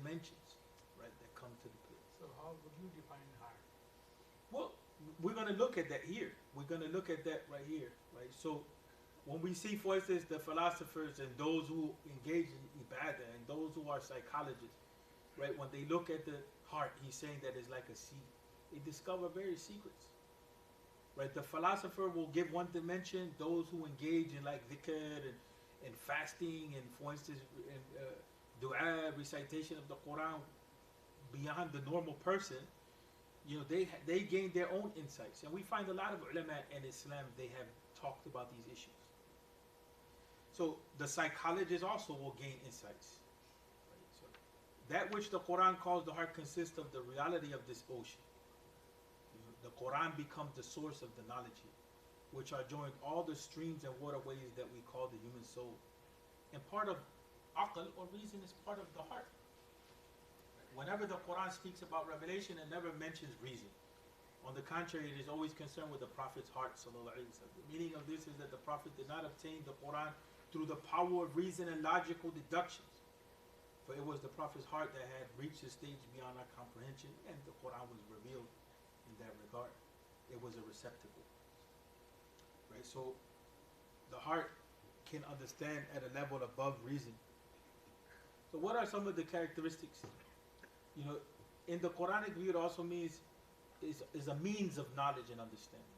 dimensions, right, that come to the play. So how would you define heart? Well, we're going to look at that here. We're going to look at that right here, right? So when we see, for instance, the philosophers and those who engage in ibadah and those who are psychologists, right, when they look at the heart, he's saying that it's like a seed. They discover various secrets, right? The philosopher will give one dimension. Those who engage in like dhikr and fasting and, for instance, dua, recitation of the Quran beyond the normal person, they gain their own insights. And we find a lot of ulama in Islam, they have talked about these issues. So the psychologist also will gain insights. Right? So that which the Quran calls the heart consists of the reality of this ocean. The Quran becomes the source of the knowledge here, which are joined all the streams and waterways that we call the human soul. And part of aql, or reason, is part of the heart. Whenever the Quran speaks about revelation, it never mentions reason. On the contrary, it is always concerned with the Prophet's heart. The meaning of this is that the Prophet did not obtain the Quran through the power of reason and logical deductions. For it was the Prophet's heart that had reached a stage beyond our comprehension, and the Quran was revealed in that regard. It was a receptacle. Right? So the heart can understand at a level above reason. So what are some of the characteristics? In the Quranic view, it also means is a means of knowledge and understanding.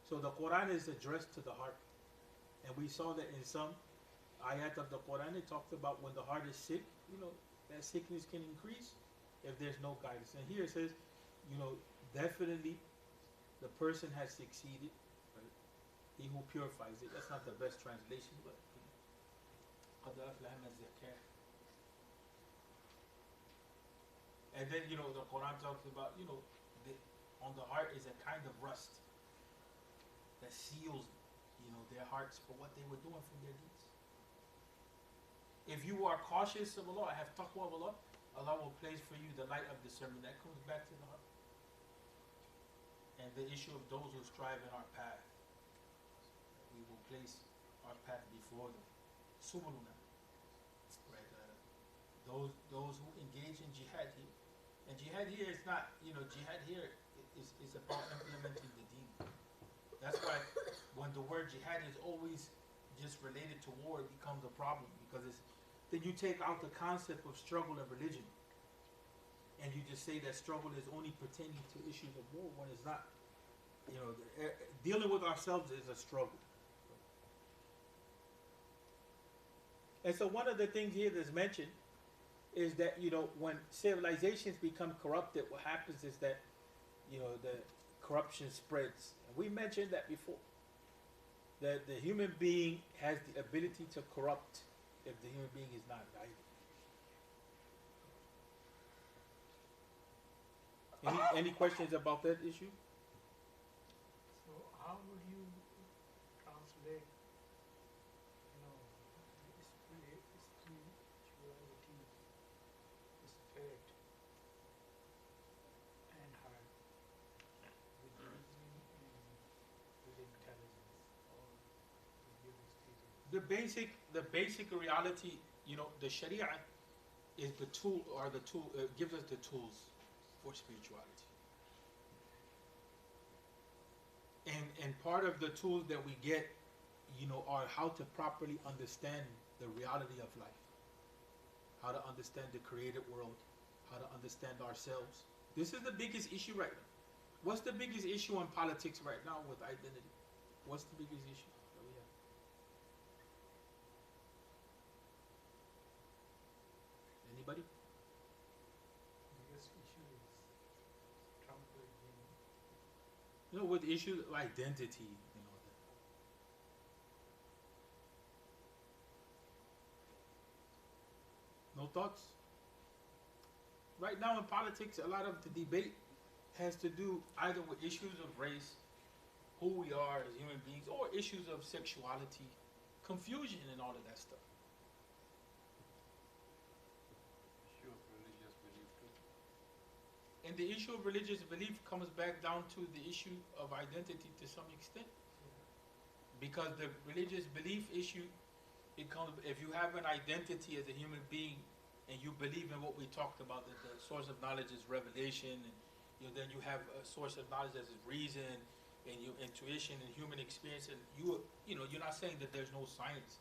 So the Quran is addressed to the heart. And we saw that in some ayat of the Quran, it talked about when the heart is sick, that sickness can increase if there's no guidance. And here it says, definitely the person has succeeded, right? He who purifies it. That's not the best translation, but and then, the Quran talks about, on the heart is a kind of rust that seals, their hearts for what they were doing from their deeds. If you are cautious of Allah, have taqwa of Allah, Allah will place for you the light of discernment. That comes back to the heart. And the issue of those who strive in our path, we will place our path before them. Subuluna. Right? Those who engage in jihad here. And jihad here is not, jihad here is about implementing the deen. That's why when the word jihad is always just related to war, it becomes a problem, because then you take out the concept of struggle and religion, and you just say that struggle is only pertaining to issues of war when it's not. Dealing with ourselves is a struggle. And so one of the things here that's mentioned is that, when civilizations become corrupted, what happens is that, the corruption spreads. And we mentioned that before. That the human being has the ability to corrupt if the human being is not guided. Any questions about that issue? So how would you translate, spirituality, spirit, and heart with reason and with intelligence, or with your experience? The basic reality, the Sharia is the tool, gives us the tools for spirituality. And part of the tools that we get, are how to properly understand the reality of life, how to understand the created world, how to understand ourselves. This is the biggest issue right now. What's the biggest issue in politics right now with identity? What's the biggest issue that we have? Anybody? Biggest issue is Trump regime. With issues of identity, No thoughts? Right now in politics, a lot of the debate has to do either with issues of race, who we are as human beings, or issues of sexuality, confusion, and all of that stuff. Issue of religious belief too. And the issue of religious belief comes back down to the issue of identity to some extent. Because the religious belief issue It comes if you have an identity as a human being, and you believe in what we talked about, that the source of knowledge is revelation, and then you have a source of knowledge as is reason, and your intuition and human experience, and you're not saying that there's no science.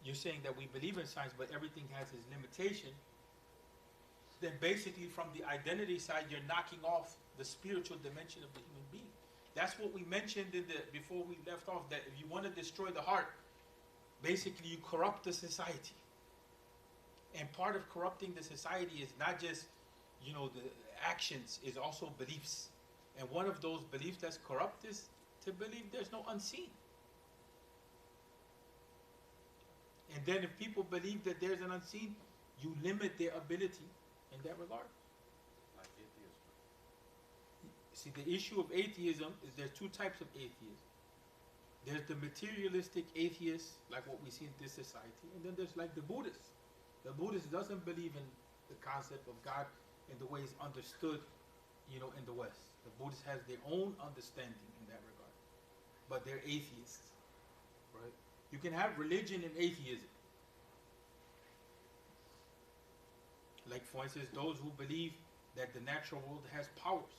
You're saying that we believe in science, but everything has its limitation. Then basically, from the identity side, you're knocking off the spiritual dimension of the human being. That's what we mentioned before we left off. That if you want to destroy the heart, basically you corrupt the society. And part of corrupting the society is not just, the actions, is also beliefs. And one of those beliefs that's corrupt is to believe there's no unseen. And then if people believe that there's an unseen, you limit their ability in that regard. Like atheism. See, the issue of atheism is there's two types of atheism. There's the materialistic atheist, like what we see in this society, and then there's like the Buddhist. The Buddhist doesn't believe in the concept of God in the way it's understood, in the West. The Buddhists has their own understanding in that regard, but they're atheists, right? You can have religion and atheism. Like, for instance, those who believe that the natural world has powers.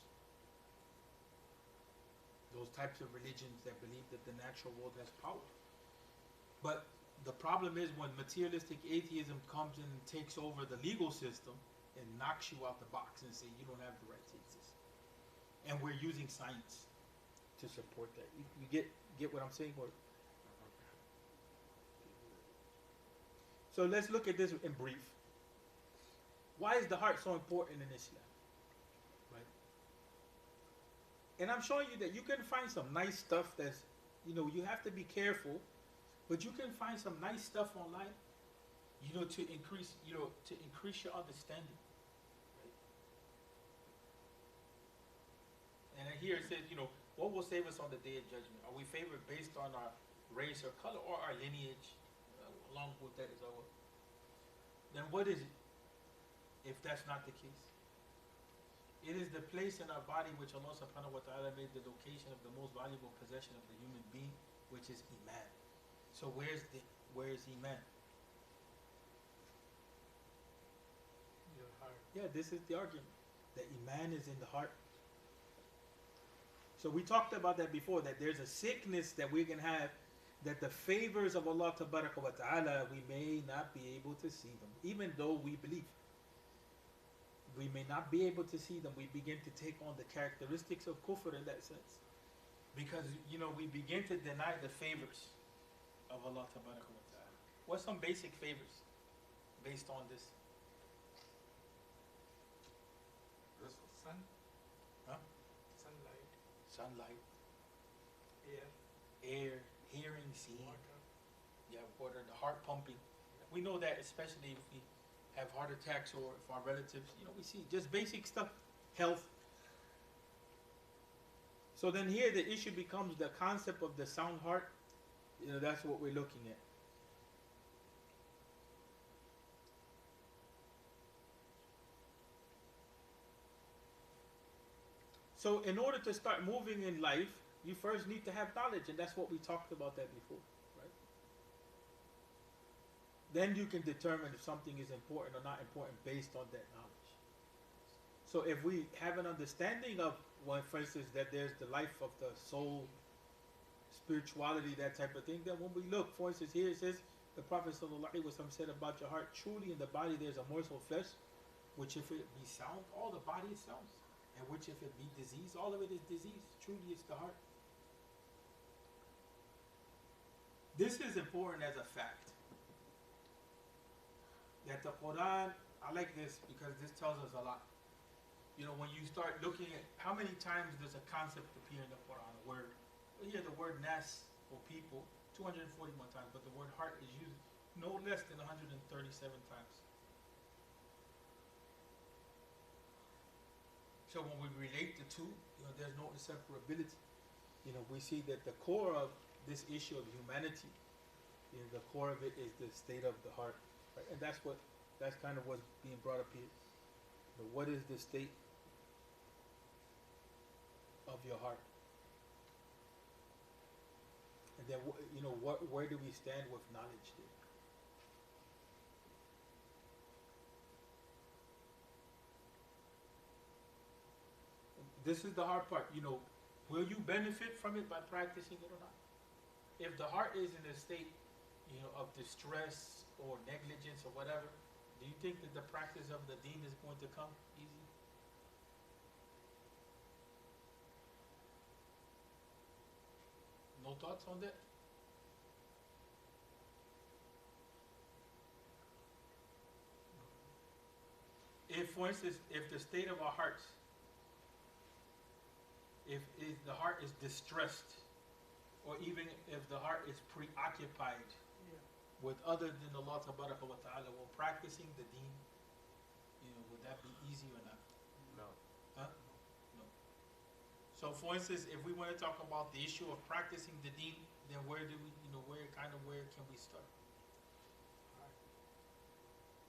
Those types of religions that believe that the natural world has power. But the problem is when materialistic atheism comes in and takes over the legal system and knocks you out the box and say you don't have the right to exist. And we're using science to support that. You get what I'm saying? Or so let's look at this in brief. Why is the heart so important in Islam? Right? And I'm showing you that you can find some nice stuff that's, you have to be careful, but you can find some nice stuff online, to increase your understanding. Right? And here it says, what will save us on the day of judgment? Are we favored based on our race or color or our lineage? Along with that is our. Then what is it? If that's not the case, it is the place in our body which Allah subhanahu wa ta'ala made the location of the most valuable possession of the human being, which is Iman. So where is Iman? Your heart. Yeah, this is the argument. That Iman is in the heart. So we talked about that before, that there's a sickness that we can have, that the favors of Allah tabaraka wa ta'ala, we may not be able to see them, even though we believe. We may not be able to see them. We begin to take on the characteristics of kufr in that sense. Because, we begin to deny the favors of Allah tabaraka wa ta'ala. What's some basic favors based on this? Sun. Huh? Sunlight. Sunlight, Air. hearing, seeing. Water. Yeah, water, the heart pumping. We know that especially if we have heart attacks or if our relatives, we see just basic stuff, health. So then here the issue becomes the concept of the sound heart. That's what we're looking at. So in order to start moving in life, you first need to have knowledge, and that's what we talked about that before, right? Then you can determine if something is important or not important based on that knowledge. So if we have an understanding of, for instance, that there's the life of the soul, spirituality, that type of thing, then when we look, for instance, here it says, the Prophet ﷺ said about your heart, truly in the body there's a morsel of flesh, which if it be sound, all the body is sound. And which if it be disease, all of it is disease. Truly it's the heart. This is important as a fact. That the Quran, I like this because this tells us a lot. When you start looking at how many times does a concept appear in the Quran, a word. We hear the word nas for people 241 times, but the word heart is used no less than 137 times. So when we relate the two, there's no inseparability. We see that the core of this issue of humanity, the core of it is the state of the heart, right? And that's kind of what's being brought up here. But what is the state of your heart? And then where do we stand with knowledge there? this is the hard part. Will you benefit from it by practicing it or not? If the heart is in a state, of distress or negligence or whatever, do you think that the practice of the deen is going to come easy? No thoughts on that? If, for instance, if the state of our hearts, if the heart is distressed, or even if the heart is preoccupied Yeah. with other than Allah Tabaraka wa Ta'ala, will practicing the deen, would that be easy or not? No. Huh? No. So, for instance, if we want to talk about the issue of practicing the deen, then where do we, where can we start?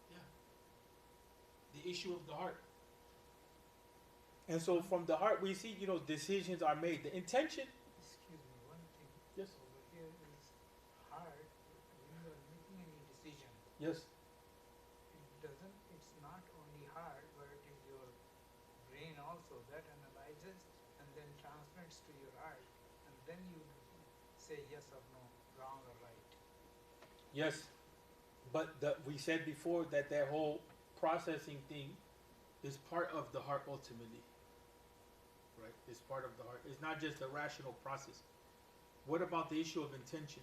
Yeah. The issue of the heart. And so from the heart we see, decisions are made. The intention. Excuse me, one thing. Yes. Over here is hard when you are making any decision. Yes. It's not only hard, but it is your brain also that analyzes and then transmits to your heart, and then you say yes or no, wrong or right. Yes. But we said before that whole processing thing is part of the heart ultimately. Right? It's part of the heart. It's not just a rational process. What about the issue of intention?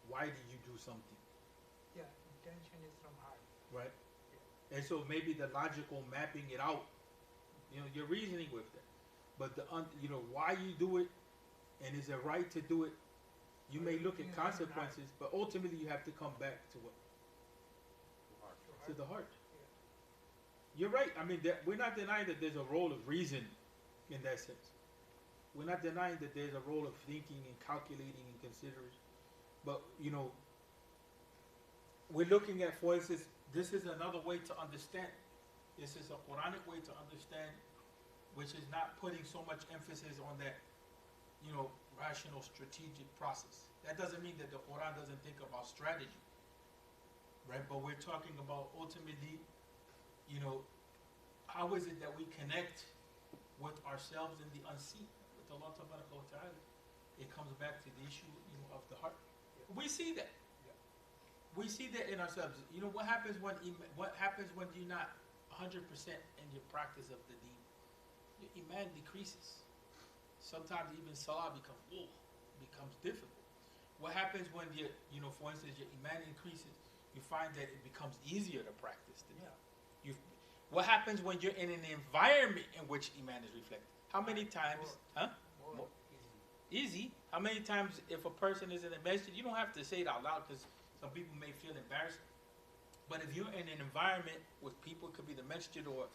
Why did you do something? Yeah, intention is from heart. Right? And so maybe the logical mapping it out, you're reasoning with that. But why you do it, and is it right to do it? You may look at consequences, but ultimately you have to come back to what? To the heart. Yeah. You're right. I mean, we're not denying that there's a role of reason in that sense. We're not denying that there's a role of thinking and calculating and considering. But, we're looking at, for instance, this is another way to understand. This is a Quranic way to understand, which is not putting so much emphasis on that, rational, strategic process. That doesn't mean that the Quran doesn't think about strategy, right? But we're talking about ultimately, how is it that we connect with ourselves in the unseen, with Allah Ta'ala? It comes back to the issue, of the heart. Yeah. We see that. Yeah. We see that in ourselves. What happens when you're not 100% in your practice of the deen? Your iman decreases. Sometimes even salah becomes difficult. What happens when for instance, your iman increases? You find that it becomes easier to practice the deen. What happens when you're in an environment in which iman is reflected? How many times? More Easy. How many times if a person is in a masjid, you don't have to say it out loud because some people may feel embarrassed. But if you're in an environment with people, it could be the masjid or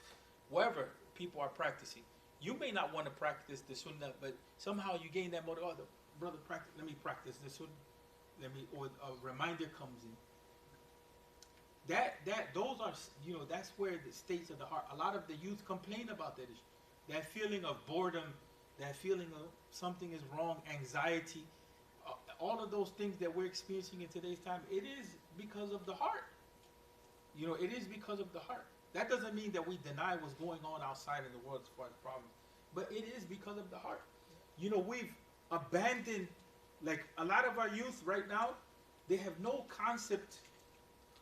wherever people are practicing, you may not want to practice the sunnah, but somehow you gain that motive. Oh, brother, let me practice the sunnah. Or a reminder comes in. Those are, that's where the states of the heart. A lot of the youth complain about that issue. That feeling of boredom, that feeling of something is wrong, anxiety, all of those things that we're experiencing in today's time, it is because of the heart. It is because of the heart. That doesn't mean that we deny what's going on outside in the world as far as problems, but it is because of the heart. We've abandoned, like a lot of our youth right now, they have no concept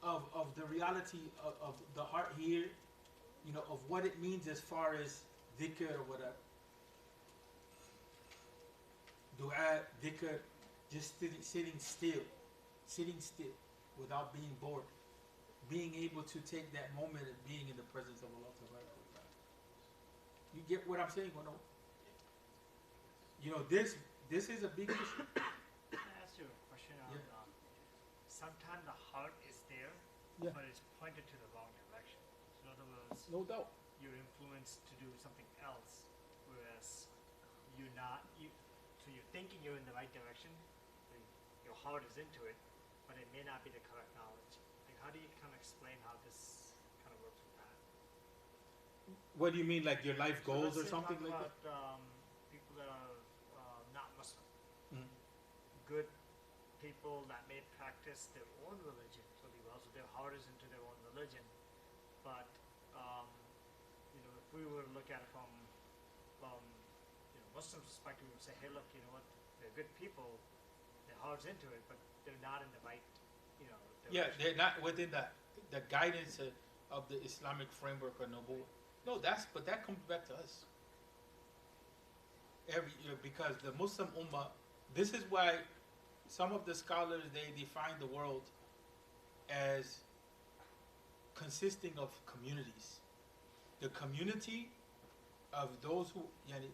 of the reality of the heart here, of what it means as far as dhikr or whatever. Dua, dhikr, just sitting still without being bored, being able to take that moment of being in the presence of Allah. You get what I'm saying or no? This is a big issue. Can I ask you a question on Yeah. sometimes the heart is there, Yeah. but it's pointed to the wrong direction. So in other words, No doubt. you're influenced to do something else, whereas so you're thinking you're in the right direction, and your heart is into it, but it may not be the correct knowledge. Like, how do you kind of explain how this kind of works with that? What do you mean, like your life So goals let's or say something talk like that? about people that are not Muslim, Mhm. good people that may practice their own religion really well, so their heart is into their own religion. But if we were to look at it from Muslim perspective, we would say, hey, look, you know what? They're good people. Their heart's into it, but they're not in the right, you know. Yeah, direction. they're not within the guidance of the Islamic framework or noble. No, but that comes back to us. Every year, because the Muslim Ummah, this is why some of the scholars they define the world as consisting of communities. The community of those who yani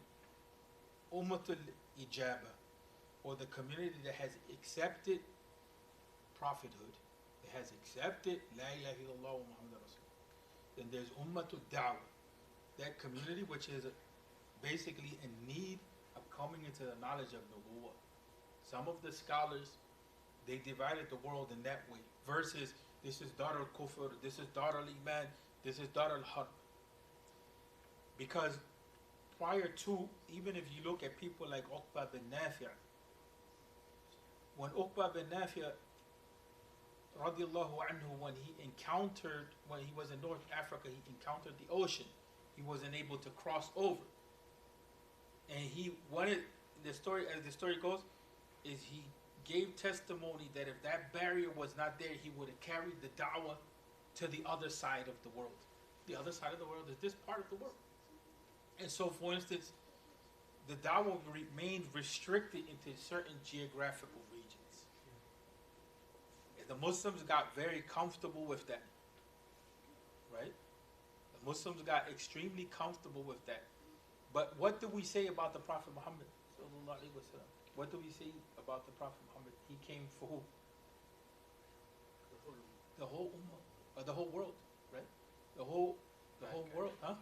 Ummatul Ijaba, or the community that has accepted prophethood, that has accepted La ilaha illallah wa Muhammad Rasul. Then there's Ummatul Da'wah, that community which is basically in need of coming into the knowledge of Nubuwwah. Some of the scholars, they divided the world in that way. Versus, this is Dar al-Kufr, this is Dar al-Iman, this is Dar al-Harb. Because prior to, even if you look at people like Uqba bin Nafi', when Uqba bin Nafi' radiallahu anhu, when he was in North Africa, he encountered the ocean. He wasn't able to cross over. And he wanted, as the story goes, is he gave testimony that if that barrier was not there, he would have carried the da'wah to the other side of the world. The other side of the world is this part of the world. And so, for instance, the da'wah remained restricted into certain geographical regions. And the Muslims got very comfortable with that. Right? The Muslims got extremely comfortable with that. But what do we say about the Prophet Muhammad? What do we say about the Prophet Muhammad? He came for who? The whole ummah, or the whole world, right? The whole world, huh?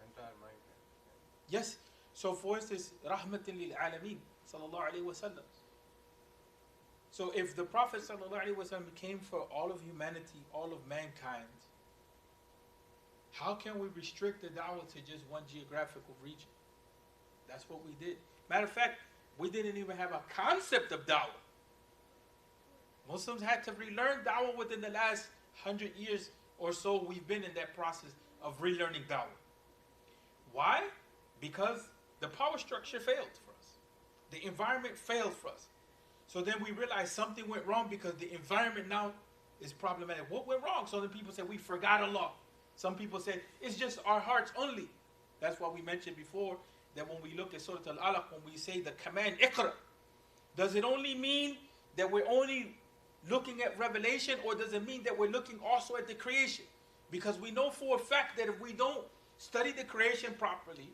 Entire mind. Yes. So for instance, rahmatan lil alameen, sallallahu alaihi wasallam. So if the Prophet sallallahu alaihi wasallam came for all of humanity, all of mankind, how can we restrict the da'wah to just one geographical region? That's what we did. Matter of fact, we didn't even have a concept of da'wah. Muslims had to relearn da'wah within the last 100 years or so. We've been in that process of relearning da'wah. Why? Because the power structure failed for us. The environment failed for us. So then we realized something went wrong because the environment now is problematic. What went wrong? So then people said, we forgot Allah. Some people said, it's just our hearts only. That's why we mentioned before that when we look at Surah Al-Alaq, when we say the command, Iqra, does it only mean that we're only looking at revelation, or does it mean that we're looking also at the creation? Because we know for a fact that if we don't study the creation properly,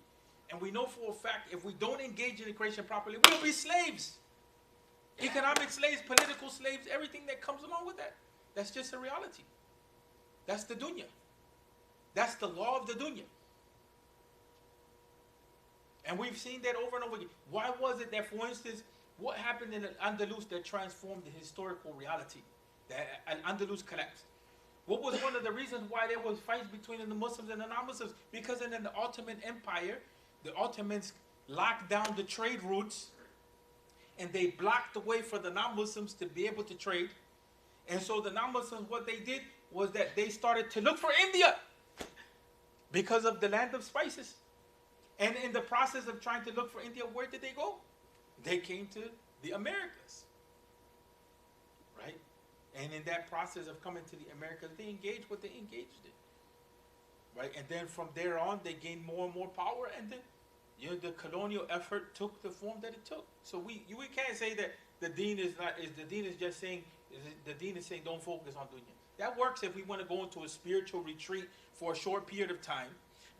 and we know for a fact if we don't engage in the creation properly, we'll be slaves. Economic slaves, political slaves, everything that comes along with that. That's just a reality. That's the dunya. That's the law of the dunya. And we've seen that over and over again. Why was it that, for instance, what happened in Al-Andalus that transformed the historical reality? That Al-Andalus collapsed. What was one of the reasons why there was fights between the Muslims and the non-Muslims? Because in the Ottoman Empire, the Ottomans locked down the trade routes, and they blocked the way for the non-Muslims to be able to trade. And so the non-Muslims, what they did was that they started to look for India because of the land of spices. And in the process of trying to look for India, where did they go? They came to the Americas, right? And in that process of coming to the Americas, they engaged what they engaged in, right? And then from there on, they gained more and more power, and then the colonial effort took the form that it took. So we can't say that the deen is just saying, the deen is saying don't focus on dunya. That works if we want to go into a spiritual retreat for a short period of time.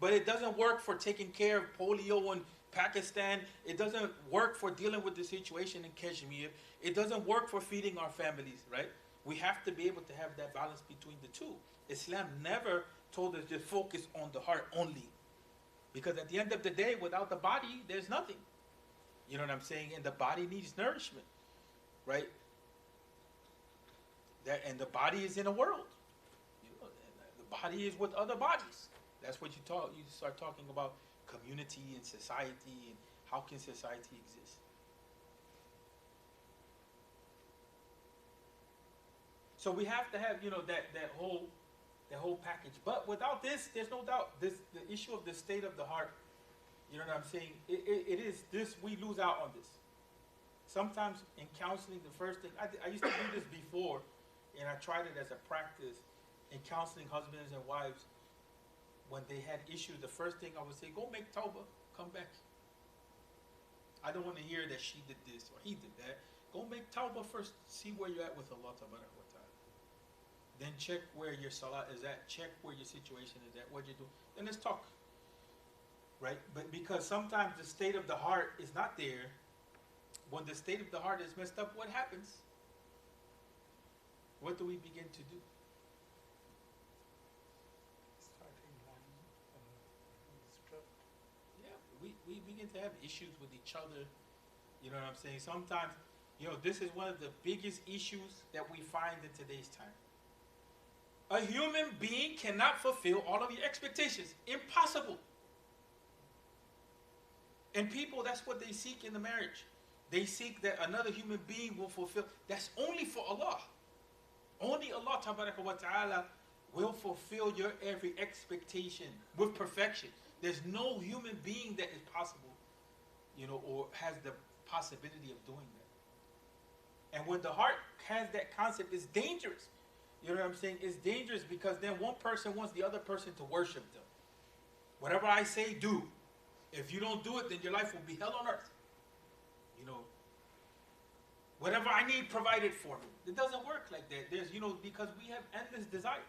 But it doesn't work for taking care of polio in Pakistan. It doesn't work for dealing with the situation in Kashmir. It doesn't work for feeding our families, right? We have to be able to have that balance between the two. Islam never told us just focus on the heart only. Because at the end of the day, without the body, there's nothing. You know what I'm saying? And the body needs nourishment, right? And the body is in a world. The body is with other bodies. That's what you start talking about community and society and how can society exist. So we have to have, that whole package. But without this, there's no doubt the issue of the state of the heart You know what I'm saying? It is this, we lose out on this. Sometimes in counseling, the first thing, I used to do this before, and I tried it as a practice in counseling husbands and wives. When they had issues, the first thing I would say, go make tawbah, come back. I don't want to hear that she did this or he did that. Go make tawbah first, see where you're at with Allah Tabaraka wa Ta'ala. Then check where your salah is at, check where your situation is at, what you do. Then let's talk. Right? But because sometimes the state of the heart is not there. When the state of the heart is messed up, what happens? What do we begin to do? Starting lying, distrust. Yeah, we begin to have issues with each other. You know what I'm saying? Sometimes, this is one of the biggest issues that we find in today's time. A human being cannot fulfill all of your expectations. Impossible. And people, that's what they seek in the marriage. They seek that another human being will fulfill. That's only for Allah. Only Allah Tabaraka wa Ta'ala will fulfill your every expectation with perfection. There's no human being that is possible, or has the possibility of doing that. And when the heart has that concept, it's dangerous. You know what I'm saying? It's dangerous because then one person wants the other person to worship them. Whatever I say, do. If you don't do it, then your life will be hell on earth. Whatever I need, provided for me. It doesn't work like that. There's, because we have endless desires.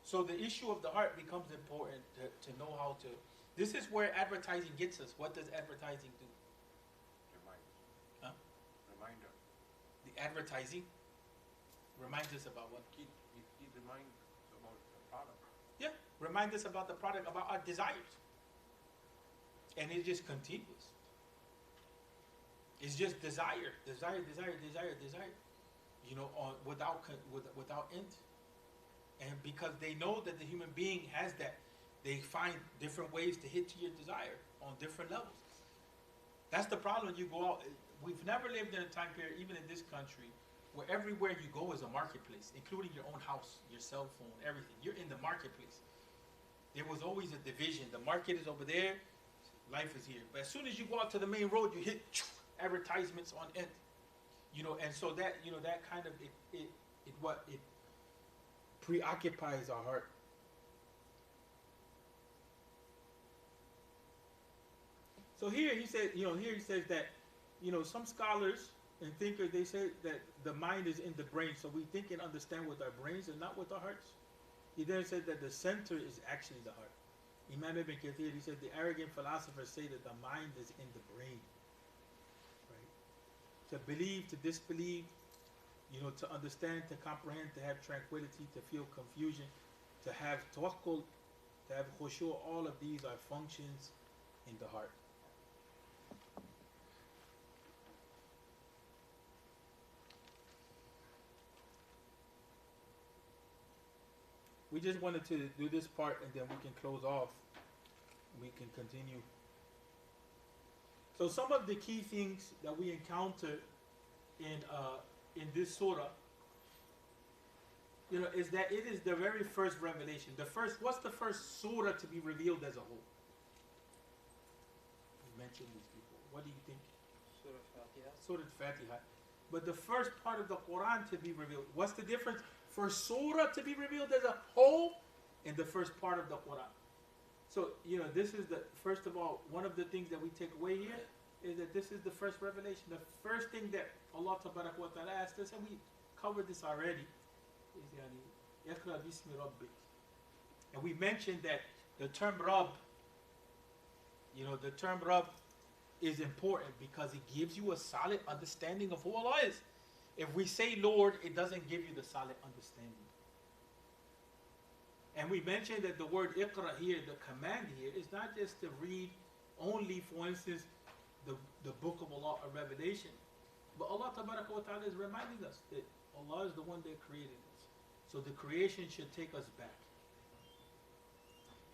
So the issue of the heart becomes important to know how to. This is where advertising gets us. What does advertising do? Reminder. Huh? Reminder. The advertising reminds us about what? It reminds about the product. Yeah, remind us about the product, about our desires. And it's just continuous. It's just desire, desire, desire, desire, desire. Without end. And because they know that the human being has that, they find different ways to hit to your desire on different levels. That's the problem. You go out. We've never lived in a time period, even in this country, where everywhere you go is a marketplace, including your own house, your cell phone, everything. You're in the marketplace. There was always a division. The market is over there. Life is here. But as soon as you go out to the main road, you hit advertisements on end. And so that, that kind of, it preoccupies our heart. So here he says that, some scholars and thinkers, they say that the mind is in the brain. So we think and understand with our brains and not with our hearts. He then said that the center is actually the heart. Imam Ibn Kathir, he said the arrogant philosophers say that the mind is in the brain. Right? To believe, to disbelieve, to understand, to comprehend, to have tranquility, to feel confusion, to have tawakkul, to have khushu', all of these are functions in the heart. We just wanted to do this part and then we can close off. We can continue. So some of the key things that we encounter in this surah, is that it is the very first revelation. What's the first surah to be revealed as a whole? We mentioned this before. What do you think? Surah Fatiha. Surah Fatiha. But the first part of the Quran to be revealed. What's the difference for surah to be revealed as a whole and the first part of the Quran? So, this is first of all, one of the things that we take away here is that this is the first revelation. The first thing that Allah Tabaraka wa Ta'ala asked us, and we covered this already, is Iqra bismi rabbik. And we mentioned that the term Rabb, the term Rabb is important because it gives you a solid understanding of who Allah is. If we say Lord, it doesn't give you the solid understanding. And we mentioned that the word Iqra here, the command here, is not just to read only, for instance, the book of Allah or Revelation. But Allah Tabaraka wa Ta'ala is reminding us that Allah is the one that created us. So the creation should take us back.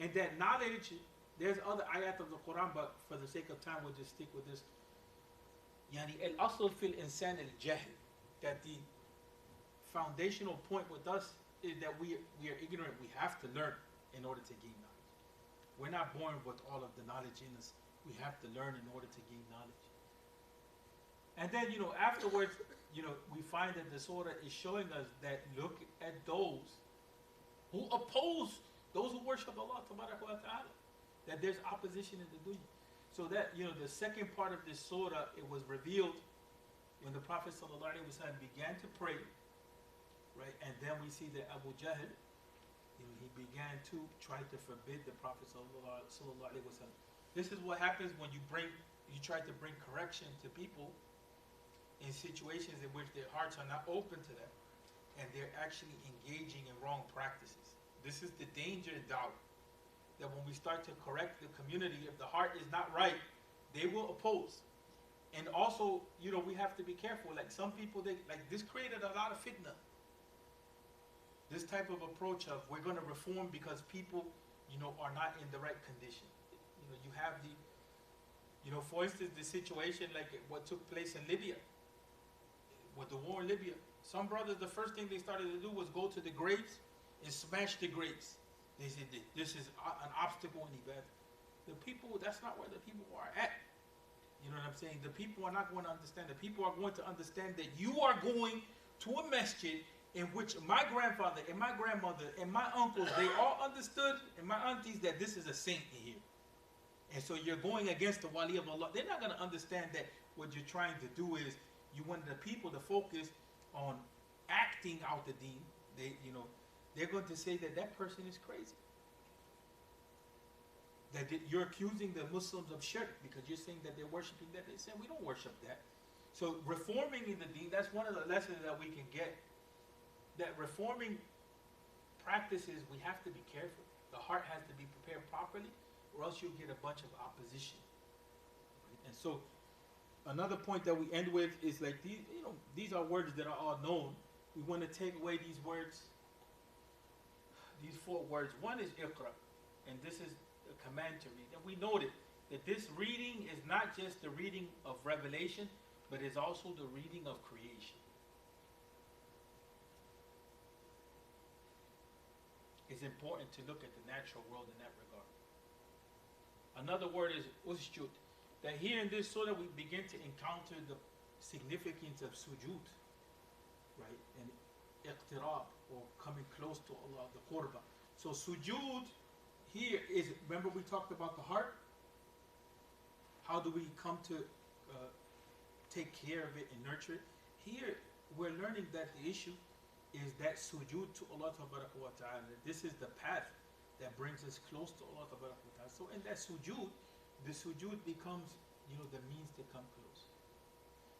And that knowledge, there's other ayat of the Quran, but for the sake of time, we'll just stick with this. Yani al-asl fil insan al-jahl. That the foundational point with us is that we are ignorant. We have to learn in order to gain knowledge. We're not born with all of the knowledge in us. We have to learn in order to gain knowledge. And then, afterwards, we find that the surah is showing us that look at those who oppose those who worship Allah Ta'ala, that there's opposition in the dunya. So that, the second part of this surah, it was revealed when the Prophet ﷺ began to pray, right? And then we see that Abu Jahl, he began to try to forbid the Prophet ﷺ. This is what happens when you try to bring correction to people in situations in which their hearts are not open to them, and they're actually engaging in wrong practices. This is the danger in da'wah, that when we start to correct the community, if the heart is not right, they will oppose. And also, we have to be careful. Like some people, this created a lot of fitna. This type of approach of we're going to reform because people, are not in the right condition. You have for instance, the situation like what took place in Libya, with the war in Libya. Some brothers, the first thing they started to do was go to the graves and smash the graves. They said this is an obstacle in Ibadah. The people, that's not where the people are at. You know what I'm saying? The people are not going to understand. The people are going to understand that you are going to a masjid in which my grandfather and my grandmother and my uncles, they all understood, and my aunties, that this is a saint in here. And so you're going against the wali of Allah. They're not going to understand that what you're trying to do is you want the people to focus on acting out the deen. They're going to say that that person is crazy. That you're accusing the Muslims of shirk because you're saying that they're worshiping that. They say we don't worship that. So reforming in the deen, that's one of the lessons that we can get. That reforming practices, we have to be careful. The heart has to be prepared properly, or else you'll get a bunch of opposition. And so another point that we end with is like these are words that are all known. We want to take away these words, these 4 words. One is iqra, and this is a command to read. And we noted that this reading is not just the reading of revelation, but is also the reading of creation. It's important to look at the natural world in that regard. Another word is usjud. That here in this surah we begin to encounter the significance of sujood, right? And iqtirab, or coming close to Allah, the qurba. So sujood here is, remember we talked about the heart? How do we come to take care of it and nurture it? Here we're learning that the issue is that sujood to Allah Ta'ala. This is the path that brings us close to Allah Ta'ala. So in that sujood, the sujood becomes, the means to come close.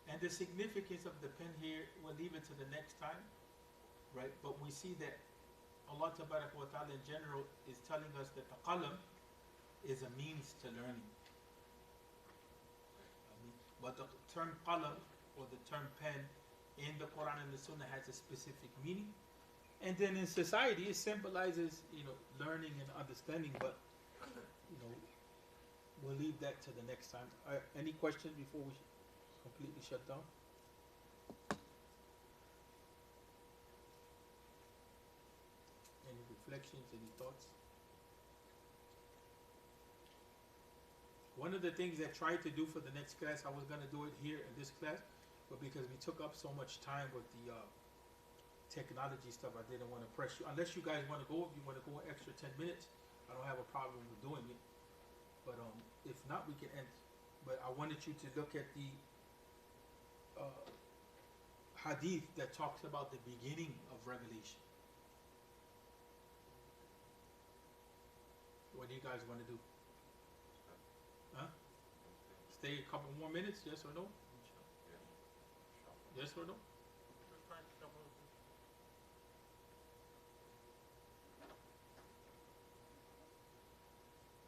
And the significance of the pen here, we'll leave it to the next time, right? But we see that Allah Ta'ala in general is telling us that the qalam is a means to learning. But the term qalam, or the term pen, in the Quran and the Sunnah has a specific meaning. And then in society, it symbolizes, learning and understanding. But, we'll leave that to the next time. Any questions before we completely shut down? Any reflections, any thoughts? One of the things I tried to do for the next class, I was going to do it here in this class, but because we took up so much time with the technology stuff, I didn't want to press you. Unless you guys want to go, if you want to go an extra 10 minutes, I don't have a problem with doing it. But if not, we can end. But I wanted you to look at the hadith that talks about the beginning of revelation. What do you guys want to do? Huh? Stay a couple more minutes, yes or no? Yes or no?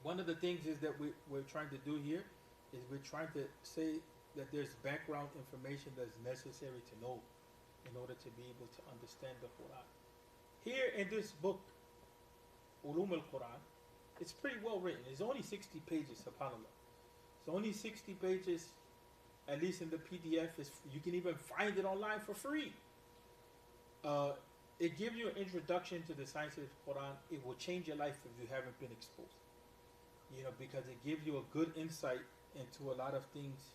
One of the things is that we're trying to do here is we're trying to say that there's background information that's necessary to know in order to be able to understand the Quran. Here in this book, Ulum al-Quran, it's pretty well written. It's only 60 pages, subhanAllah. It's only 60 pages, at least in the PDF. You can even find it online for free. It gives you an introduction to the science of the Quran. It will change your life if you haven't been exposed. You know, because it gives you a good insight into a lot of things.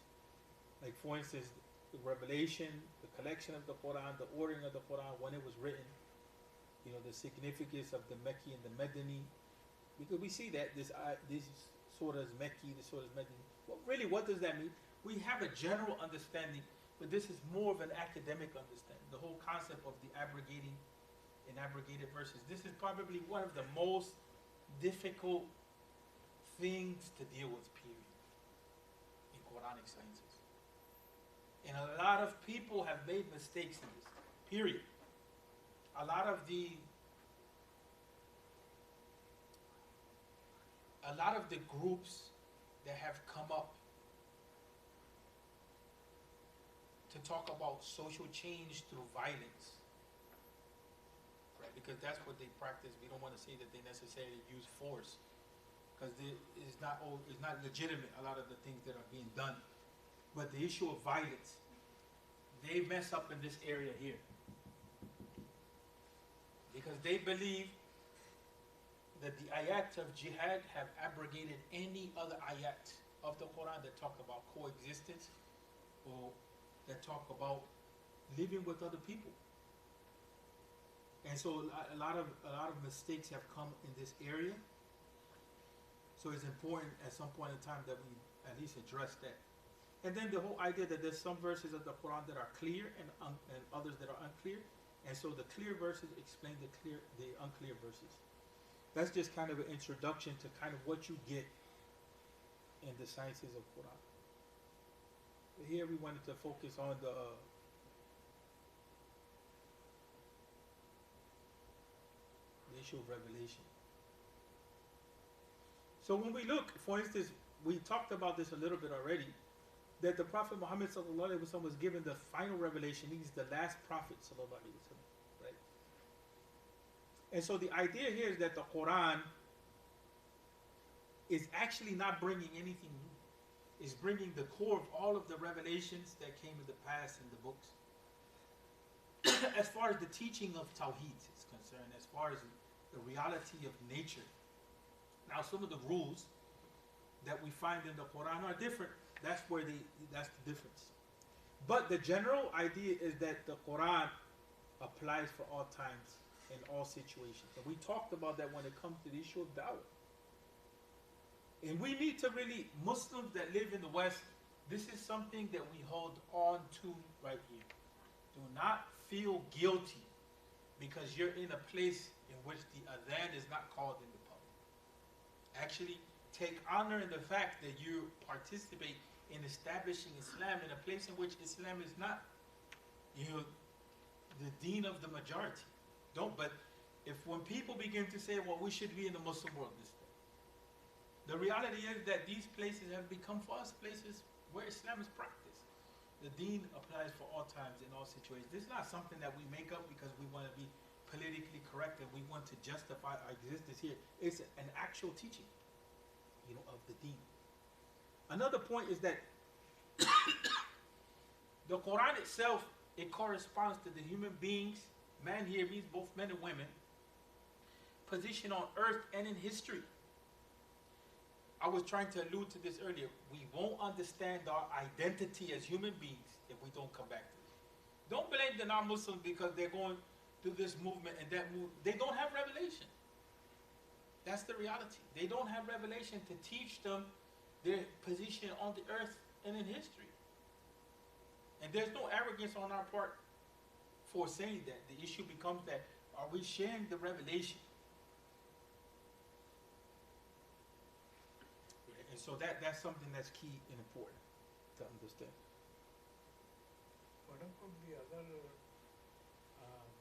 Like, for instance, the revelation, the collection of the Quran, the ordering of the Quran, when it was written, you know, the significance of the Mecca and the Medini. Because we see that this surah is Mecca, this surah is Medini. Well, really, what does that mean? We have a general understanding, but this is more of an academic understanding. The whole concept of the abrogating and abrogated verses. This is probably one of the most difficult things to deal with, period, in Quranic sciences. And a lot of people have made mistakes in this, period. A lot of the groups that have come up to talk about social change through violence, right? Because that's what they practice. We don't want to say that they necessarily use force, because it's not legitimate, a lot of the things that are being done. But the issue of violence, they mess up in this area here, because they believe that the ayat of jihad have abrogated any other ayat of the Quran that talk about coexistence or that talk about living with other people. And so a lot of mistakes have come in this area. So it's important at some point in time that we at least address that. And then the whole idea that there's some verses of the Quran that are clear and others that are unclear. And so the clear verses explain the unclear verses. That's just kind of an introduction to kind of what you get in the sciences of Quran. Here we wanted to focus on the issue of revelation. So when we look, for instance, we talked about this a little bit already, that the Prophet Muhammad sallallahu alaihi wasallam was given the final revelation. He's the last prophet sallallahu alaihi wasallam, right? And so the idea here is that the Quran is actually not bringing anything new. It's bringing the core of all of the revelations that came in the past in the books. As far as the teaching of Tawheed is concerned, as far as the reality of nature. Now, some of the rules that we find in the Quran are different. That's the difference. But the general idea is that the Quran applies for all times in all situations. And we talked about that when it comes to the issue of dawah. And we need to really, Muslims that live in the West, this is something that we hold on to right here. Do not feel guilty because you're in a place in which the adhan is not called in the public. Actually, take honor in the fact that you participate in establishing Islam in a place in which Islam is not, the deen of the majority. But when people begin to say, well, we should be in the Muslim world this day, the reality is that these places have become for us places where Islam is practiced. The deen applies for all times in all situations. This is not something that we make up because we want to be politically correct and we want to justify our existence here. It's an actual teaching, of the deen. Another point is that the Quran itself, it corresponds to the human beings, man here means both men and women, position on earth and in history. I was trying to allude to this earlier. We won't understand our identity as human beings if we don't come back to this. Don't blame the non-Muslims because they're going through this movement and that movement. They don't have revelation. That's the reality. They don't have revelation to teach them their position on the earth and in history. And there's no arrogance on our part for saying that. The issue becomes that, are we sharing the revelation? And so that's something that's key and important to understand. What about the other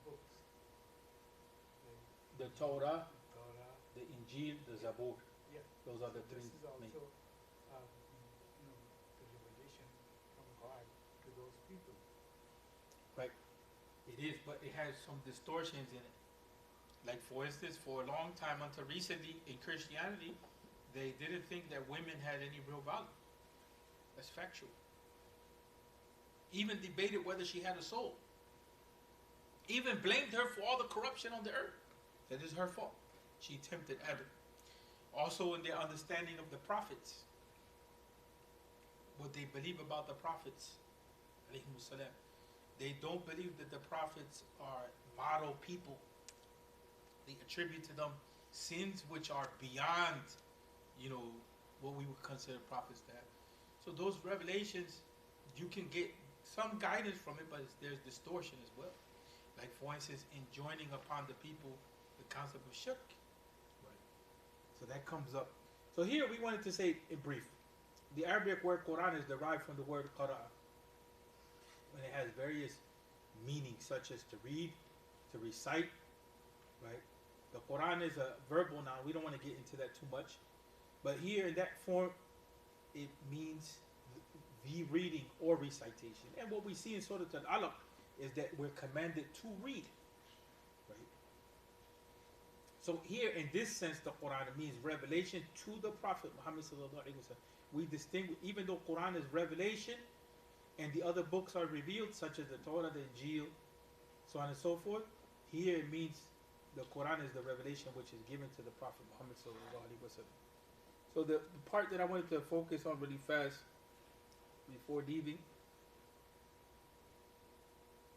books? The Torah, Torah. the Injil, the Zabur. Yeah. Those are the three This is main. also the revelation from God to those people. Right. It is, but it has some distortions in it. Like, for instance, for a long time until recently in Christianity, they didn't think that women had any real value. That's factual. Even debated whether she had a soul. Even blamed her for all the corruption on the earth. That is her fault. She tempted Adam. Also in their understanding of the prophets, what they believe about the prophets, alayhimus salam. They don't believe that the prophets are model people. They attribute to them sins which are beyond, what we would consider prophets to have. So those revelations, you can get some guidance from it, but there's distortion as well. Like for instance, enjoining upon the people the concept of shirk. Right. So that comes up. So here we wanted to say in brief, the Arabic word Quran is derived from the word qara, and it has various meanings such as to read, to recite, right? The Quran is a verbal noun. We don't want to get into that too much, but here in that form, it means the reading or recitation. And what we see in Surah Al-Alaq is that we're commanded to read, right? So here in this sense, the Quran means revelation to the Prophet Muhammad sallallahu alaihi wasallam. We distinguish, even though Quran is revelation, and the other books are revealed, such as the Torah, the Injil, so on and so forth. Here it means the Quran is the revelation which is given to the Prophet Muhammad sallallahu alaihi wasallam. So the part that I wanted to focus on really fast before leaving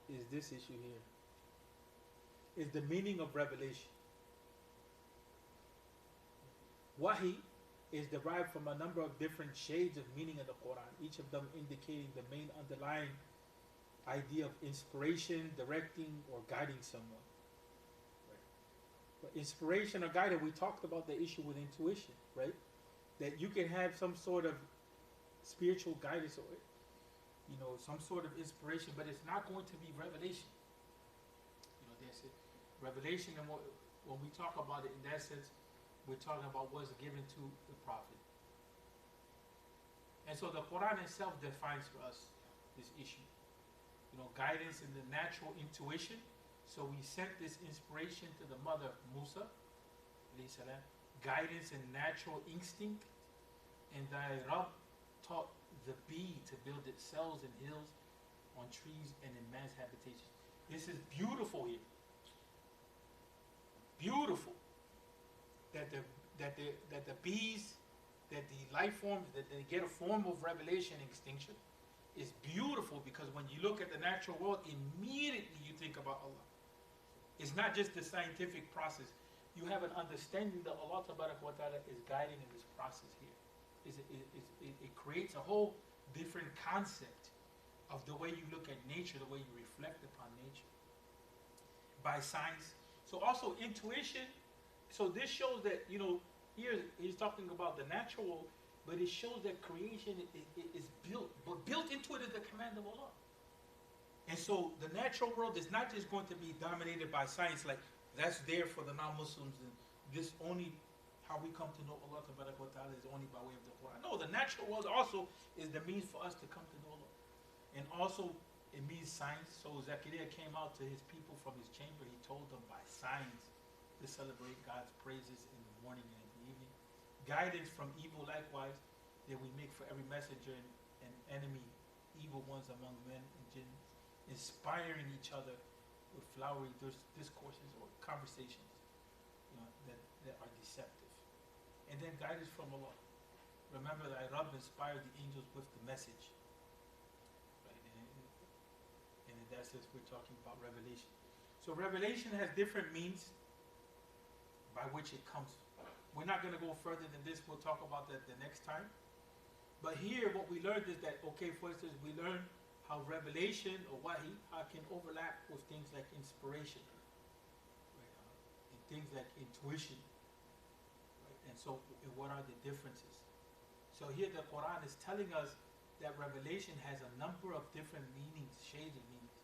is this issue here. Is the meaning of revelation. Wahi is derived from a number of different shades of meaning in the Quran, each of them indicating the main underlying idea of inspiration, directing, or guiding someone. Right. But inspiration or guiding, we talked about the issue with intuition, right? That you can have some sort of spiritual guidance or some sort of inspiration, but it's not going to be revelation. There's a revelation, and when we talk about it in that sense, we're talking about what's given to the Prophet. And so the Quran itself defines for us this issue. Guidance in the natural intuition. So we sent this inspiration to the mother of Musa, salam, guidance in natural instinct, and thy Rabb taught the bee to build its cells in hills, on trees, and in man's habitation. This is beautiful here. Beautiful. That the bees, that the life forms, that they get a form of revelation extinction is beautiful, because when you look at the natural world, immediately you think about Allah. It's not just the scientific process. You have an understanding that Allah Ta'ala is guiding in this process here. It creates a whole different concept of the way you look at nature, the way you reflect upon nature. By science. So also intuition. So this shows that, here he's talking about the natural world, but it shows that creation is built, but built into it is the command of Allah. And so the natural world is not just going to be dominated by science, like that's there for the non-Muslims, and this only, how we come to know Allah Ta'ala is only by way of the Quran. No, the natural world also is the means for us to come to know Allah. And also, it means science. So Zechariah came out to his people from his chamber. He told them by signs to celebrate God's praises in the morning and in the evening. Guidance from evil likewise, that we make for every messenger and enemy, evil ones among men and jinn, inspiring each other with flowery discourses or conversations that are deceptive. And then guidance from Allah. Remember that Rabb inspired the angels with the message. Right? And in that sense, we're talking about revelation. So revelation has different means by which it comes. We're not going to go further than this. We'll talk about that the next time. But here, what we learned is that, okay, for instance, we learned how revelation or wahi can overlap with things like inspiration, right? And things like intuition. Right? And so, what are the differences? So here, the Quran is telling us that revelation has a number of different meanings, shades of meanings.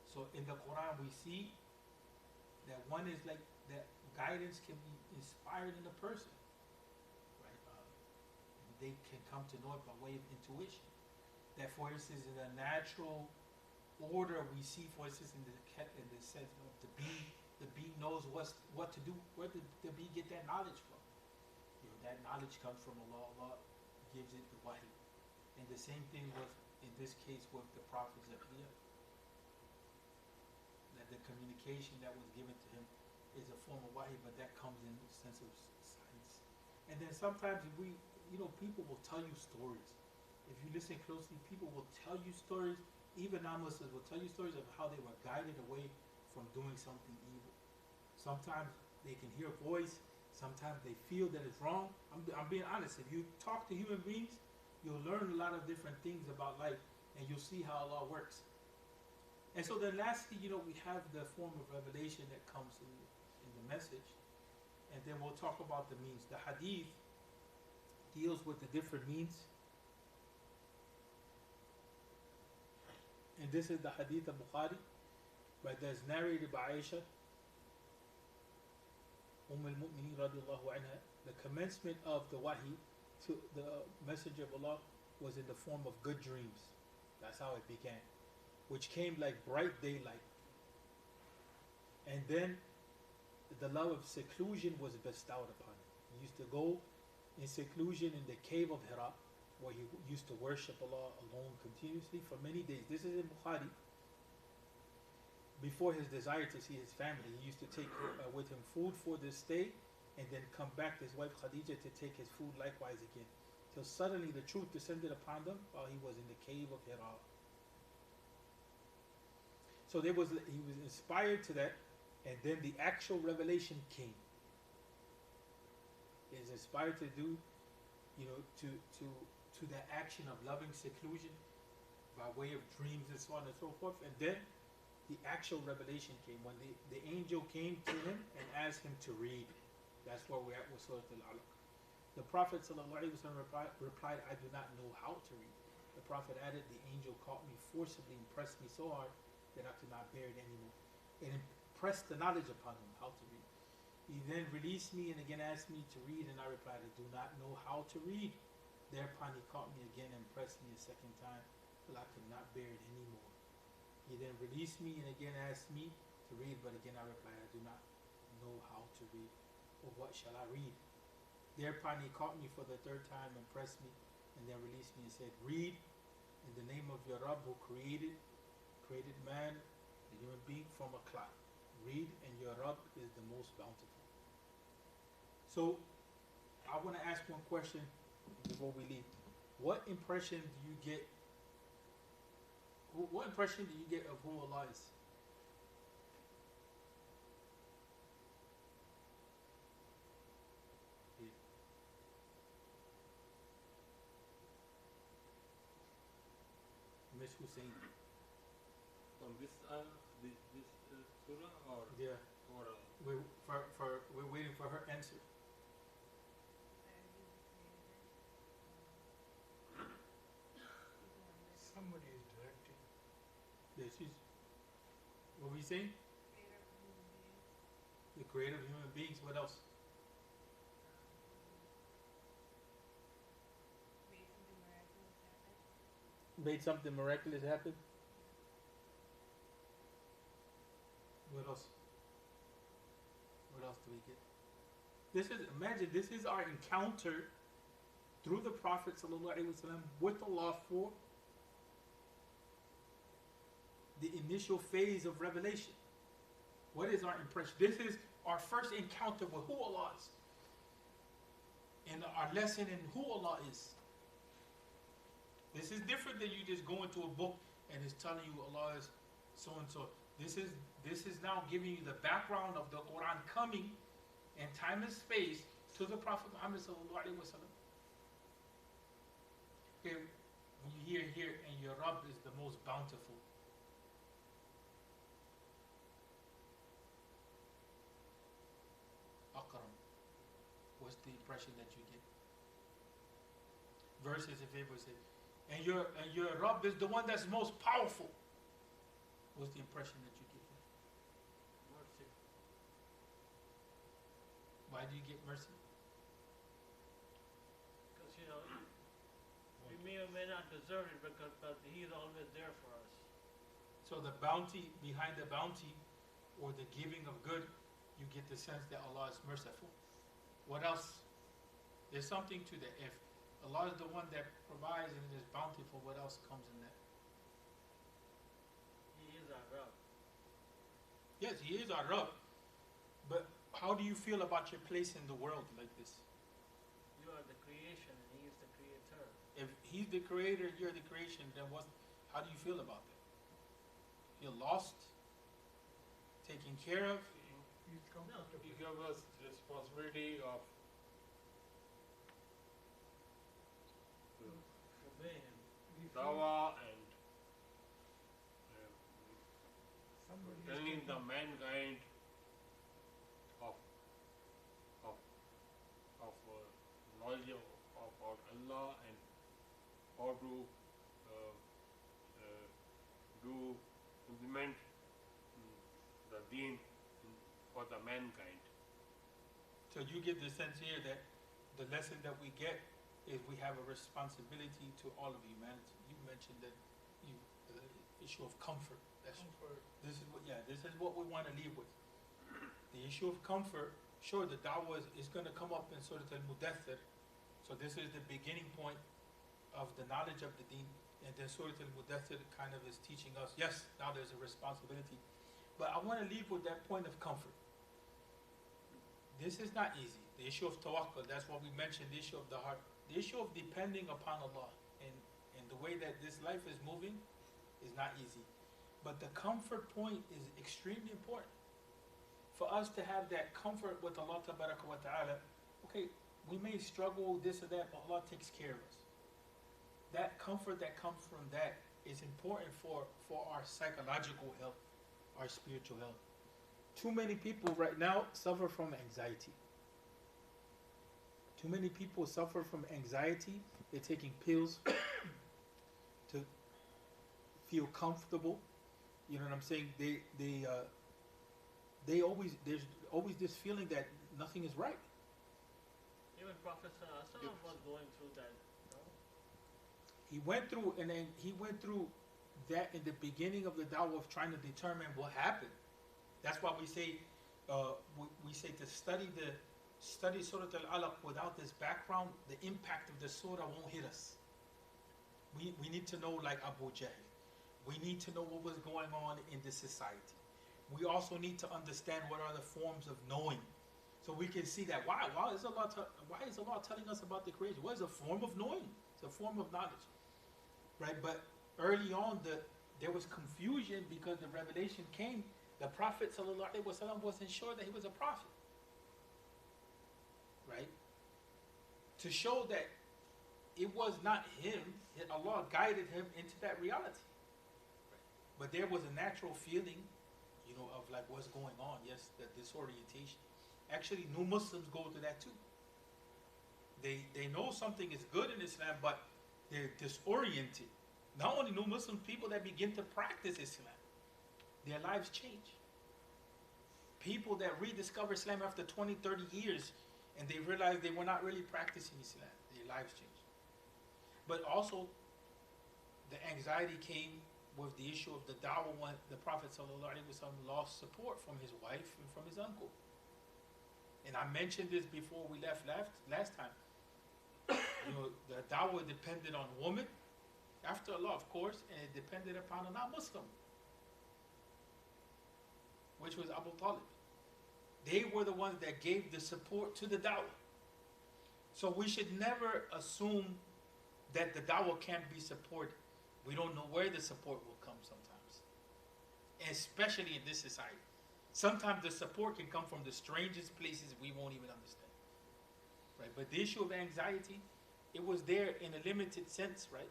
So in the Quran, we see that one is like that guidance can be inspired in a person, right? They can come to know it by way of intuition. That, for instance, in a natural order, we see, for instance, in the sense of the bee knows what to do. Where did the bee get that knowledge from? That knowledge comes from Allah. Allah gives it the wahi. And the same thing with, in this case, with the Prophet Zechariah. That the communication that was given to him is a form of wahi, but that comes in the sense of science. And sometimes people will tell you stories. If you listen closely, people will tell you stories. Even non-Muslims will tell you stories of how they were guided away from doing something evil. Sometimes they can hear a voice. Sometimes they feel that it's wrong. I'm being honest. If you talk to human beings, you'll learn a lot of different things about life, and you'll see how Allah works. And so then lastly, we have the form of revelation that comes in the message. And then we'll talk about the means. The hadith deals with the different means. And this is the hadith of Bukhari, but that's narrated by Aisha, al-Mu'mineen radiallahu anha. The commencement of the wahi to the Messenger of Allah was in the form of good dreams. That's how it began, which came like bright daylight. And then the love of seclusion was bestowed upon him. He used to go in seclusion in the cave of Hira, where he used to worship Allah alone continuously for many days. This is in Bukhari. Before his desire to see his family, he used to take with him food for this stay, and then come back to his wife Khadija to take his food likewise again. Till suddenly the truth descended upon them while he was in the cave of Hira. So he was inspired to that, and then the actual revelation came. He is inspired to do, to the action of loving seclusion by way of dreams and so on and so forth. And then the actual revelation came when the angel came to him and asked him to read. That's where we're at with Surah Al-Alaq. The Prophet ﷺ replied, I do not know how to read. The Prophet added, the angel caught me forcibly and pressed me so hard that I could not bear it anymore. It impressed the knowledge upon him how to read. He then released me and again asked me to read, and I replied, I do not know how to read. Thereupon he caught me again and pressed me a second time till I could not bear it anymore. He then released me and again asked me to read, but again I replied, I do not know how to read. Or what shall I read? Thereupon he caught me for the third time and pressed me, and then released me and said, read in the name of your Rabb who created man, the human being, from a clot. Read, and your Rabb is the most bountiful. So I want to ask one question before we leave. What impression do you get of who Allah is? Yeah. Miss Hussein. From this surah or Yeah. or We're waiting for her answer. Somebody is directing. Yeah, she's. What were you saying? The creator of human beings. What else? Made something miraculous happen. What else? What else do we get? This is our encounter through the Prophet ﷺ with Allah for the initial phase of revelation. What is our impression? This is our first encounter with who Allah is. And our lesson in who Allah is. This is different than you just go into a book and it's telling you Allah is so and so. This is now giving you the background of the Quran coming in time and space to the Prophet Muhammad sallallahu alaihi wasallam. Okay, when you hear here, and your Rabb is the most bountiful. Akram. What's the impression that you get? Versus if it was it, and your Rabb is the one that's most powerful. What's the impression that you get? mercy. Why do you get mercy? Because, we may or may not deserve it, but He's always there for us. So the bounty, behind the bounty, or the giving of good, you get the sense that Allah is merciful. What else? There's something to that. If Allah is the one that provides and is bountiful, what else comes in that? He is our Rabb. Yes, He is our Rabb. But how do you feel about your place in the world like this? You creation and he is the creator. If he's the creator, you're the creation, then how do you feel about that? You're lost, taken care of. He's No. comfortable. He gave us responsibility of Obey him. We feel dawa and somebody is telling the taking- mankind of of knowledge about Allah and how to do implement the deen for the mankind. So you get the sense here that the lesson that we get is we have a responsibility to all of humanity. You mentioned that the issue of comfort. comfort. This is what we want to leave with. The issue of comfort, sure, the da'wah is going to come up in Surah Al-Mudaththir. So this is the beginning point of the knowledge of the deen. And then Surah Al-Mudaththir kind of is teaching us, yes, now there's a responsibility. But I want to leave with that point of comfort. This is not easy. The issue of tawakkul, that's what we mentioned, the issue of the heart. The issue of depending upon Allah and the way that this life is moving is not easy. But the comfort point is extremely important. For us to have that comfort with Allah Tabaraka wa Ta'ala, okay, we may struggle this or that, but Allah takes care of us. That comfort that comes from that is important for our psychological health, our spiritual health. Too many people right now suffer from anxiety. Too many people suffer from anxiety. They're taking pills to feel comfortable. You know what I'm saying? There's always this feeling that nothing is right. Even Prophet Sallallahu was going through that. No? He went through that in the beginning of the da'wah of trying to determine what happened. That's why we say we say to study Surah Al-Alaq without this background, the impact of the surah won't hit us. We need to know, like Abu Jahl. We need to know what was going on in the society. We also need to understand what are the forms of knowing, so we can see that why is Allah telling us about the creation? What is a form of knowing? It's a form of knowledge, right? But early on, there was confusion because the revelation came. The Prophet ﷺ wasn't sure that he was a prophet, right? To show that it was not him, Allah guided him into that reality. But there was a natural feeling, of like what's going on. Yes, the disorientation. Actually, new Muslims go through that too. They know something is good in Islam, but they're disoriented. Not only new Muslim people that begin to practice Islam, their lives change. People that rediscover Islam after 20, 30 years, and they realize they were not really practicing Islam, their lives change. But also, the anxiety came with the issue of the da'wah when the Prophet ﷺ lost support from his wife and from his uncle. And I mentioned this before we left last time. The da'wah depended on women, after Allah, of course, and it depended upon a non-Muslim, which was Abu Talib. They were the ones that gave the support to the da'wah. So we should never assume that the da'wah can't be supported. We don't know where the support will come sometimes, especially in this society. Sometimes the support can come from the strangest places we won't even understand, right? But the issue of anxiety, it was there in a limited sense, right?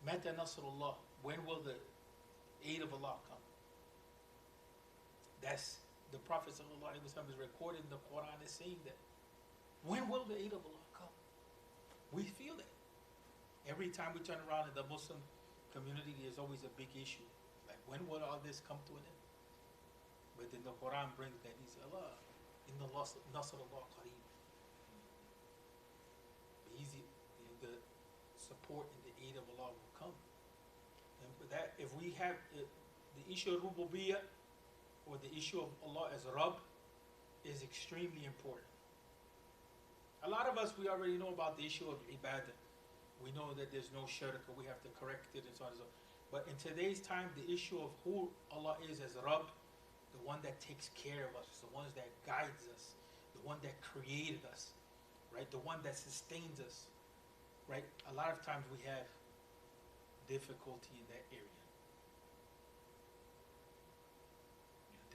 Mata Nasrullah, when will the aid of Allah come? That's the Prophet ﷺ is recorded in the Quran is saying that. When will the aid of Allah come? We feel it. Every time we turn around in the Muslim community, there's always a big issue. Like, when will all this come to an end? But then the Quran brings that. He says, Allah, inna Nasrullah qareeb. Easy, the support and the aid of Allah will come. And for that, if we have the issue of rububiyyah, or the issue of Allah as Rabb, is extremely important. A lot of us, we already know about the issue of ibadah. We know that there's no shirk, we have to correct it and so on and so on. But in today's time, the issue of who Allah is as Rabb, the one that takes care of us, the one that guides us, the one that created us, right? The one that sustains us, right? A lot of times we have difficulty in that area.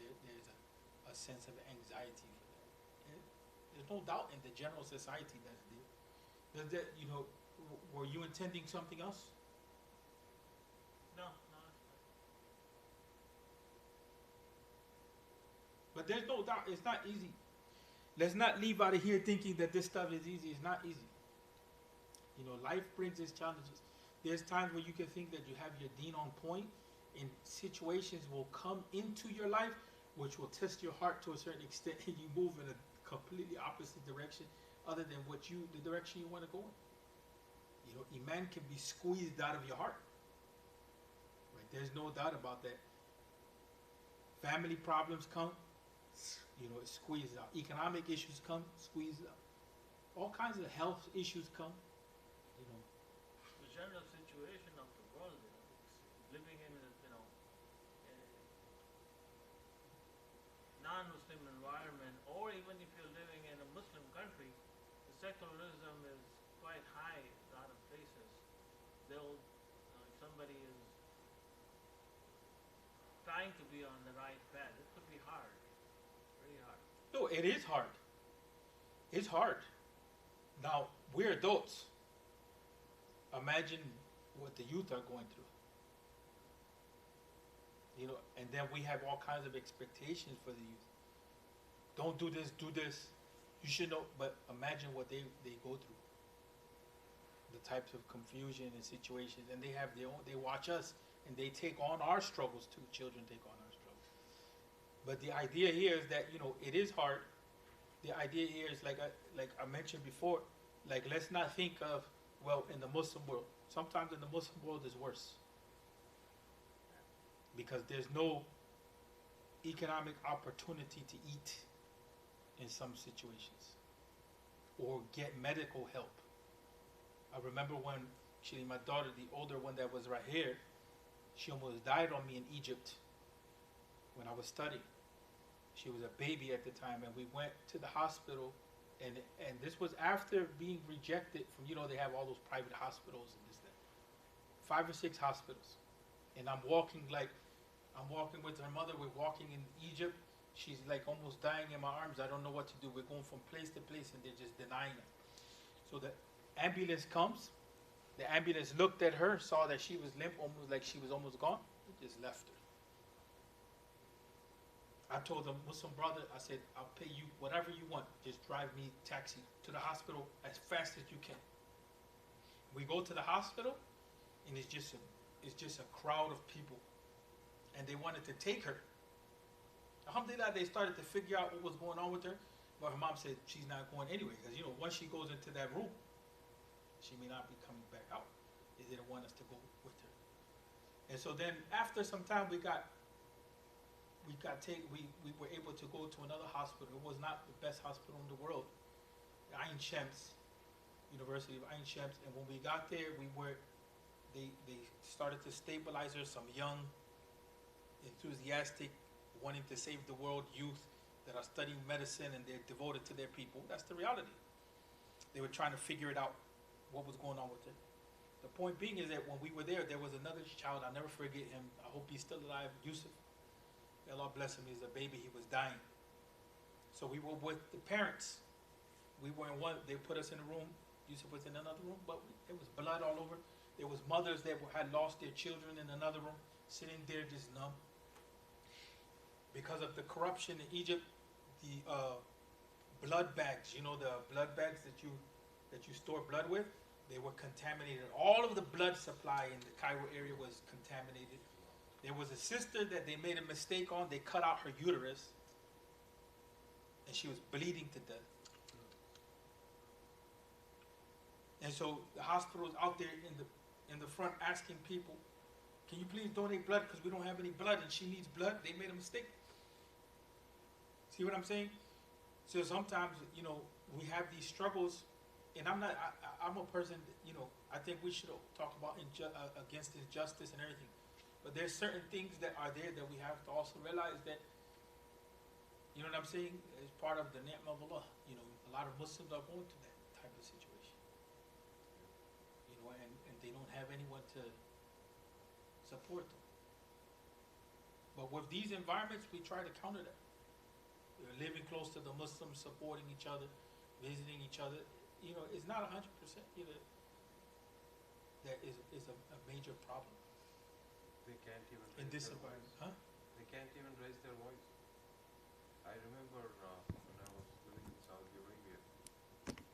There's a sense of anxiety for that. And there's no doubt in the general society that's there. Does that, were you intending something else? No, no, it's fine. But there's no doubt, it's not easy. Let's not leave out of here thinking that this stuff is easy. It's not easy. Life brings its challenges. There's times where you can think that you have your deen on point, and situations will come into your life which will test your heart to a certain extent, and you move in a completely opposite direction other than the direction you want to go in. Iman can be squeezed out of your heart. Right? There's no doubt about that. Family problems come, it squeezes out. Economic issues come, squeezes out. All kinds of health issues come, The general situation of the world, living in a, a non-Muslim environment, or even if you're living in a Muslim country, the secularism is quite high in a lot of places. If somebody is trying to be on the right path, it could be hard, very hard. No, it is hard. It's hard. Now, we're adults. Imagine what the youth are going through. And then we have all kinds of expectations for the youth. Don't do this, do this. You should know, but imagine what they go through. The types of confusion and situations, and they have their own, they watch us, and they take on our struggles too. Children take on our struggles. But the idea here is that, it is hard. The idea here is like I mentioned before, let's not think of, in the Muslim world. Sometimes in the Muslim world is worse. Because there's no economic opportunity to eat in some situations. Or get medical help. I remember when my daughter, the older one that was right here, she almost died on me in Egypt when I was studying. She was a baby at the time, and we went to the hospital, and this was after being rejected from, they have all those private hospitals and this, that. 5 or 6 hospitals. And I'm walking with her mother, we're walking in Egypt. She's almost dying in my arms. I don't know what to do. We're going from place to place, and they're just denying her. So the ambulance comes. The ambulance looked at her, saw that she was limp, almost like she was almost gone. It just left her. I told the Muslim brother, I said, I'll pay you whatever you want. Just drive me taxi to the hospital as fast as you can. We go to the hospital, and it's just a crowd of people. And they wanted to take her. Alhamdulillah, they started to figure out what was going on with her. But her mom said she's not going anyway. Because, once she goes into that room, she may not be coming back out. They didn't want us to go with her. And so then after some time, we were able to go to another hospital. It was not the best hospital in the world. Ain Shams, University of Ain Shams. And when we got there, they started to stabilize her. Some young, enthusiastic, wanting to save the world youth that are studying medicine, and they're devoted to their people. That's the reality. They were trying to figure it out, what was going on with it. The point being is that when we were there was another child. I'll never forget him. I hope he's still alive. Yusuf. May Allah bless him. He's a baby. He was dying. So we were with the parents. We were in one. They put us in a room. Yusuf was in another room, but there was blood all over. There was mothers that had lost their children in another room, sitting there just numb. Because of the corruption in Egypt, the blood bags, the blood bags that you store blood with, they were contaminated. All of the blood supply in the Cairo area was contaminated. There was a sister that they made a mistake on. They cut out her uterus, and she was bleeding to death. And so the hospital is out there in the front asking people, can you please donate blood because we don't have any blood and she needs blood. They made a mistake. See what I'm saying? So sometimes, we have these struggles, and I'm a person, I think we should talk about against injustice and everything. But there's certain things that are there that we have to also realize that, you know what I'm saying, as part of the ni'mah of Allah. A lot of Muslims are going through that type of situation. You know, and they don't have anyone to support them. But with these environments, we try to counter that. We're living close to the Muslims, supporting each other, visiting each other. You know, it's not 100%. You know, that is a major problem They can't even in raise this their environment, voice. huh? They can't even raise their voice. I remember when I was living in Saudi Arabia,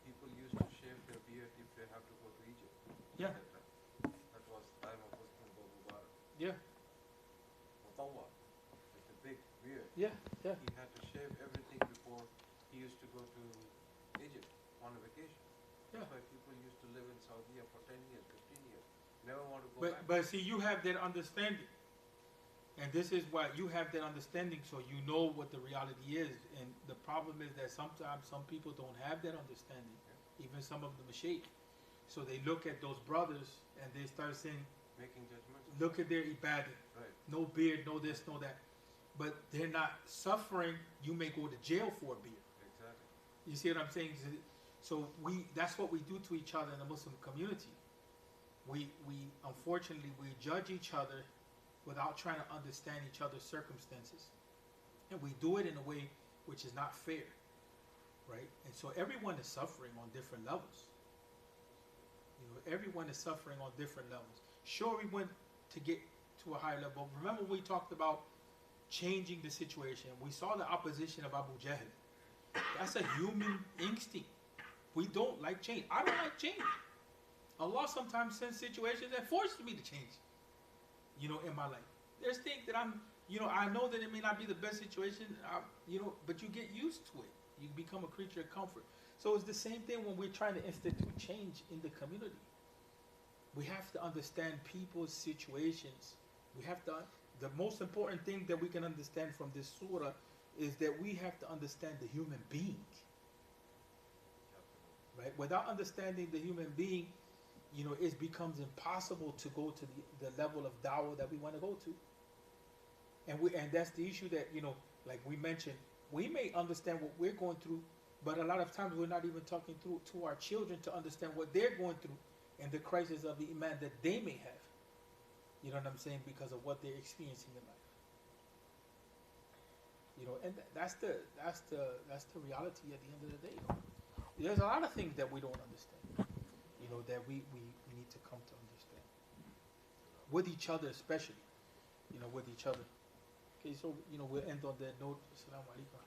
people used to shave their beard if they have to go to Egypt. Yeah. At that time. That was time of Muslim Mubarak. Yeah, Mutawwa, with the big beard. yeah, yeah. He had to shave everything before he used to go to Egypt on a vacation. Yeah. That's why people used to live in Saudi for 10 years, 15 years. Never want to go back. But see, you have that understanding, and this is why you have that understanding, so you know what the reality is. And the problem is that sometimes some people don't have that understanding, even some of the mashaykh. So they look at those brothers and they start saying, Making judgments. look at their ibadah, Right. no beard, no this, no that. But they're not suffering. You may go to jail for a beard. Exactly. You see what I'm saying? So that's what we do to each other in the Muslim community. We unfortunately, we judge each other without trying to understand each other's circumstances. And we do it in a way which is not fair, right? And so everyone is suffering on different levels. You know, everyone is suffering on different levels. Sure, we went to get to a higher level. Remember we talked about changing the situation. We saw the opposition of Abu Jahl. That's a human instinct. We don't like change. I don't like change. Allah sometimes sends situations that forces me to change, you know, in my life. There's things that I know that it may not be the best situation, but you get used to it. You become a creature of comfort. So it's the same thing when we're trying to institute change in the community. We have to understand people's situations. The most important thing that we can understand from this surah is that we have to understand the human being. Right? Without understanding the human being, you know, it becomes impossible to go to the level of dawah that we want to go to. And that's the issue that, you know, like we mentioned, we may understand what we're going through, but a lot of times we're not even talking through to our children to understand what they're going through and the crisis of the iman that they may have. You know what I'm saying? Because of what they're experiencing in life. You know, and that's the reality at the end of the day. There's a lot of things that we don't understand. You know, that we need to come to understand. With each other especially. You know, with each other. Okay, so, you know, we'll end on that note. Assalamu alaikum.